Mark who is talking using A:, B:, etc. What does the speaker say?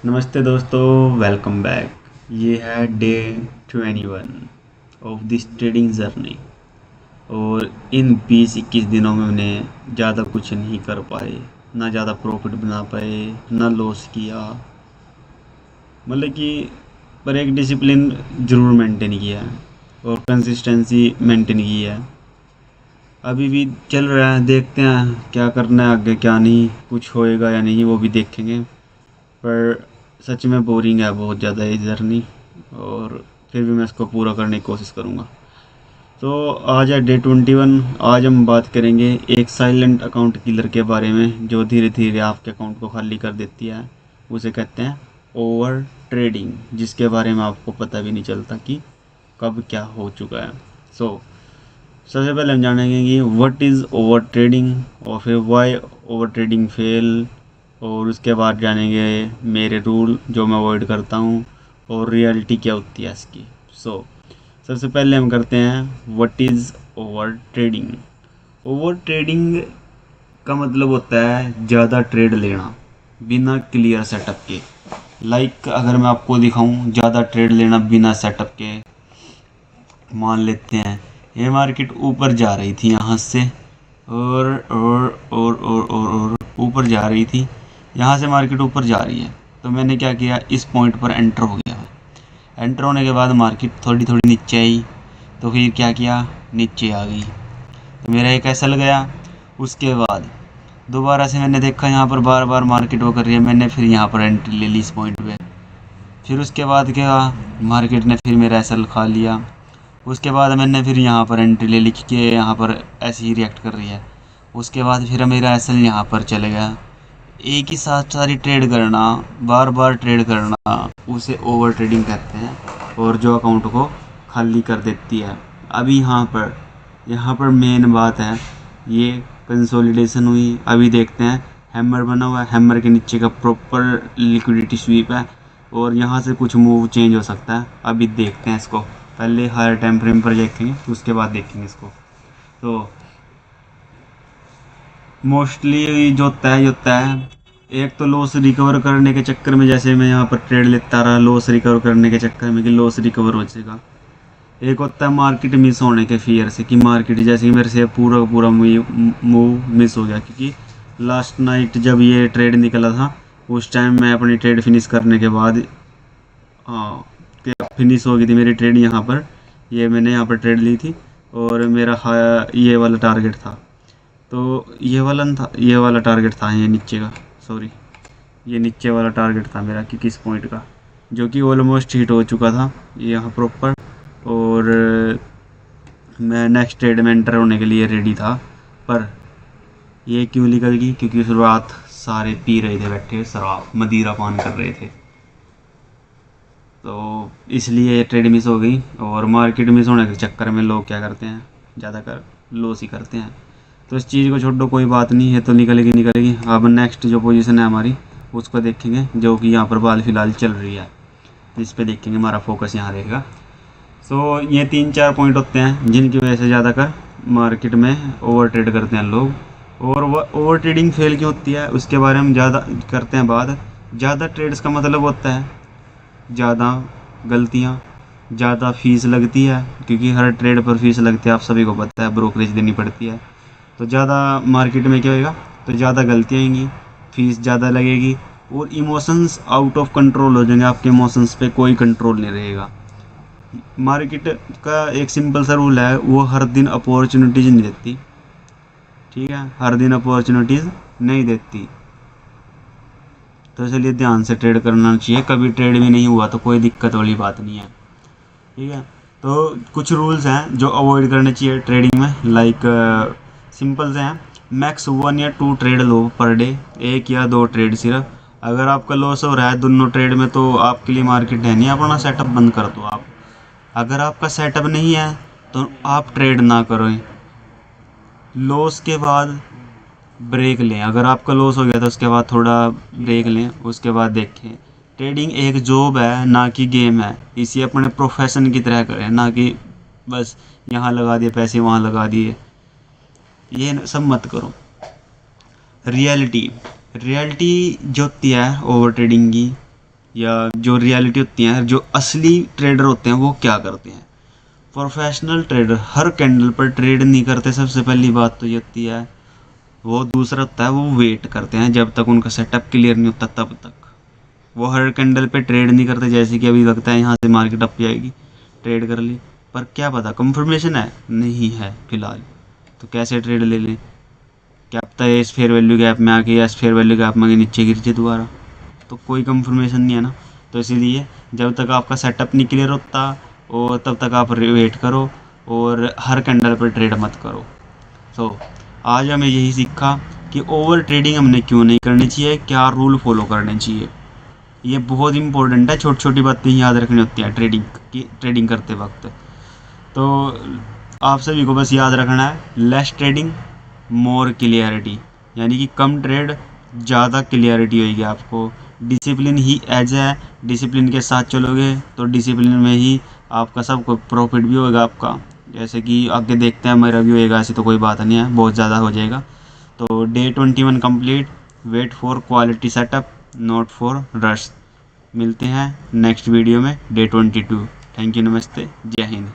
A: नमस्ते दोस्तों, welcome back. ये है day 21 of this trading journey. और इन 20-21 दिनों में मैंने ज़्यादा कुछ नहीं कर पाए, ना ज़्यादा प्रॉफिट बना पाए, ना लॉस किया। मतलब कि पर एक डिसिप्लिन ज़रूर मेंटेन किया है और कंसिस्टेंसी मेंटेन की है। अभी भी चल रहा है, देखते हैं क्या करना है आगे, क्या नहीं, कुछ होएगा या नहीं वो भी देखेंगे। पर सच में बोरिंग है बहुत ज़्यादा ये जर्नी, और फिर भी मैं इसको पूरा करने की कोशिश करूँगा। तो आज है डे 21। आज हम बात करेंगे एक साइलेंट अकाउंट किलर के बारे में, जो धीरे धीरे आपके अकाउंट को खाली कर देती है। उसे कहते हैं ओवर ट्रेडिंग, जिसके बारे में आपको पता भी नहीं चलता कि कब क्या हो चुका है। सबसे पहले हम जानेंगे कि व्हाट इज़ ओवर ट्रेडिंग, और फिर वाई ओवर ट्रेडिंग फेल, और उसके बाद जानेंगे मेरे रूल जो मैं अवॉइड करता हूँ, और रियलिटी क्या होती है इसकी। सबसे पहले हम करते हैं what is over trading. Over trading का मतलब होता है ज़्यादा ट्रेड लेना बिना क्लियर सेटअप के। अगर मैं आपको दिखाऊं ज़्यादा ट्रेड लेना बिना सेटअप के। मान लेते हैं ये मार्केट ऊपर जा रही थी यहाँ से, और ऊपर जा रही थी। यहाँ से मार्केट ऊपर जा रही है, तो मैंने क्या किया, इस पॉइंट पर एंटर हो गया। एंटर होने के बाद मार्केट थोड़ी थोड़ी नीचे आई, तो फिर क्या किया, नीचे आ गई, तो मेरा एक ऐसा लग गया। उसके बाद दोबारा से मैंने देखा यहाँ पर बार बार मार्केट वो कर रही है, मैंने फिर यहाँ पर एंट्री ले ली इस पॉइंट पे। फिर उसके बाद क्या, मार्केट ने फिर मेरा एसएल खा लिया। उसके बाद मैंने फिर यहाँ पर एंट्री ले ली कि यहाँ पर ऐसे ही रिएक्ट कर रही है। उसके बाद फिर मेरा एसएल यहाँ पर चले गया। एक ही साथ सारी ट्रेड करना, बार बार ट्रेड करना, उसे ओवर ट्रेडिंग कहते हैं, और जो अकाउंट को खाली कर देती है। अभी यहाँ पर मेन बात है, ये कंसोलिडेशन हुई। अभी देखते हैं, हैमर बना हुआ है, हैमर के नीचे का प्रॉपर लिक्विडिटी स्वीप है, और यहाँ से कुछ मूव चेंज हो सकता है। अभी देखते हैं इसको, पहले हायर टाइम फ्रेम पर देखेंगे, उसके बाद देखेंगे इसको। तो मोस्टली जो होता है एक तो लॉस रिकवर करने के चक्कर में, जैसे मैं यहाँ पर ट्रेड लेता रहा लॉस रिकवर करने के चक्कर में कि लॉस रिकवर हो जाएगा। एक होता है मार्केट मिस होने के फियर से, कि मार्केट जैसे कि मेरे से पूरा का पूरा मूव मिस हो गया, क्योंकि लास्ट नाइट जब ये ट्रेड निकला था उस टाइम मैं अपनी ट्रेड फिनिश करने के बाद, हाँ, फिनिश हो गई थी मेरी ट्रेड यहाँ पर। ये मैंने यहाँ पर ट्रेड ली थी, और मेरा ये वाला टारगेट था। तो ये वाला टारगेट था, ये नीचे का, सॉरी, ये नीचे वाला टारगेट था मेरा कि किस पॉइंट का, जो कि ऑलमोस्ट हिट हो चुका था यहाँ प्रॉपर। और मैं नेक्स्ट ट्रेड में एंटर होने के लिए रेडी था। पर ये क्यों निकल गई, क्योंकि उस रात सारे पी रहे थे, बैठे शराब मदिरा पान कर रहे थे, तो इसलिए ये ट्रेड मिस हो गई। और मार्केट मिस होने के चक्कर में लोग क्या करते हैं, ज़्यादातर लॉस ही करते हैं। तो इस चीज़ को छोड़ो, कोई बात नहीं है, तो निकलेगी निकलेगी। अब नेक्स्ट जो पोजीशन है हमारी उसको देखेंगे, जो कि यहाँ पर बाल फिलहाल चल रही है, जिस पे देखेंगे, हमारा फोकस यहाँ रहेगा। ये 3-4 पॉइंट होते हैं जिनकी वजह से ज़्यादातर मार्केट में ओवर ट्रेड करते हैं लोग। और वह ओवर ट्रेडिंग फेल क्यों होती है उसके बारे में ज़्यादा करते हैं बात। ज़्यादा ट्रेड्स का मतलब होता है ज़्यादा गलतियाँ, ज़्यादा फीस लगती है, क्योंकि हर ट्रेड पर फीस लगती है, आप सभी को पता है, ब्रोकरेज देनी पड़ती है। तो ज़्यादा मार्केट में क्या होएगा, तो ज़्यादा गलतियाँ आएंगी, फीस ज़्यादा लगेगी, और इमोशंस आउट ऑफ कंट्रोल हो जाएंगे, आपके इमोशंस पे कोई कंट्रोल नहीं रहेगा। मार्केट का एक सिंपल सा रूल है, वो हर दिन अपॉर्चुनिटीज़ नहीं देती, ठीक है, हर दिन अपॉर्चुनिटीज़ नहीं देती। तो इसलिए ध्यान से ट्रेड करना चाहिए। कभी ट्रेड भी नहीं हुआ तो कोई दिक्कत वाली बात नहीं है, ठीक है। तो कुछ रूल्स हैं जो अवॉइड करने चाहिए ट्रेडिंग में, सिंपल से हैं। मैक्स 1 या 2 ट्रेड लो पर डे, 1 या 2 ट्रेड सिर्फ। अगर आपका लॉस हो रहा है दोनों ट्रेड में, तो आपके लिए मार्केट है नहीं, अपना सेटअप बंद कर दो आप। अगर आपका सेटअप नहीं है तो आप ट्रेड ना करें। लॉस के बाद ब्रेक लें, अगर आपका लॉस हो गया तो उसके बाद थोड़ा ब्रेक लें, उसके बाद देखें। ट्रेडिंग एक जॉब है, ना कि गेम है। इसे अपने प्रोफेशन की तरह करें, ना कि बस यहाँ लगा दिए पैसे वहाँ लगा दिए, ये सब मत करो। रियलिटी जो होती है ओवर ट्रेडिंग की, या जो रियलिटी होती है, जो असली ट्रेडर होते हैं वो क्या करते हैं। प्रोफेशनल ट्रेडर हर कैंडल पर ट्रेड नहीं करते, सबसे पहली बात तो ये होती है। वो दूसरा होता है वो वेट करते हैं जब तक उनका सेटअप क्लियर नहीं होता तब तक। वो हर कैंडल पे ट्रेड नहीं करते, जैसे कि अभी लगता है यहाँ से मार्केट अप जाएगी, ट्रेड कर ली, पर क्या पता कंफर्मेशन है नहीं है फिलहाल, तो कैसे ट्रेड ले लें। क्या पता है इस फेयर वैल्यू गैप में आके या इस फेयर वैल्यू गैप में आके नीचे गिर जाए दोबारा, तो कोई कंफर्मेशन नहीं है ना। तो इसीलिए जब तक आपका सेटअप नहीं क्लियर होता और तब तक आप वेट करो और हर कैंडल पर ट्रेड मत करो। तो आज हमें यही सीखा कि ओवर ट्रेडिंग हमने क्यों नहीं करनी चाहिए, क्या रूल फॉलो करने चाहिए। ये बहुत इंपॉर्टेंट है, छोटी छोटी बातें याद रखनी होती हैं ट्रेडिंग करते वक्त। तो आप सभी को बस याद रखना है, लेस ट्रेडिंग मोर क्लियरिटी, यानी कि कम ट्रेड ज़्यादा क्लियरिटी होगी आपको। डिसिप्लिन ही एज है, डिसिप्लिन के साथ चलोगे तो डिसिप्लिन में ही आपका सब प्रॉफिट भी होगा आपका। जैसे कि आगे देखते हैं मेरा भी होएगा, ऐसी तो कोई बात नहीं है, बहुत ज़्यादा हो जाएगा। तो day 21 complete, wait for quality setup not for rush. मिलते हैं नेक्स्ट वीडियो में डे 22। थैंक यू, नमस्ते, जय हिंद।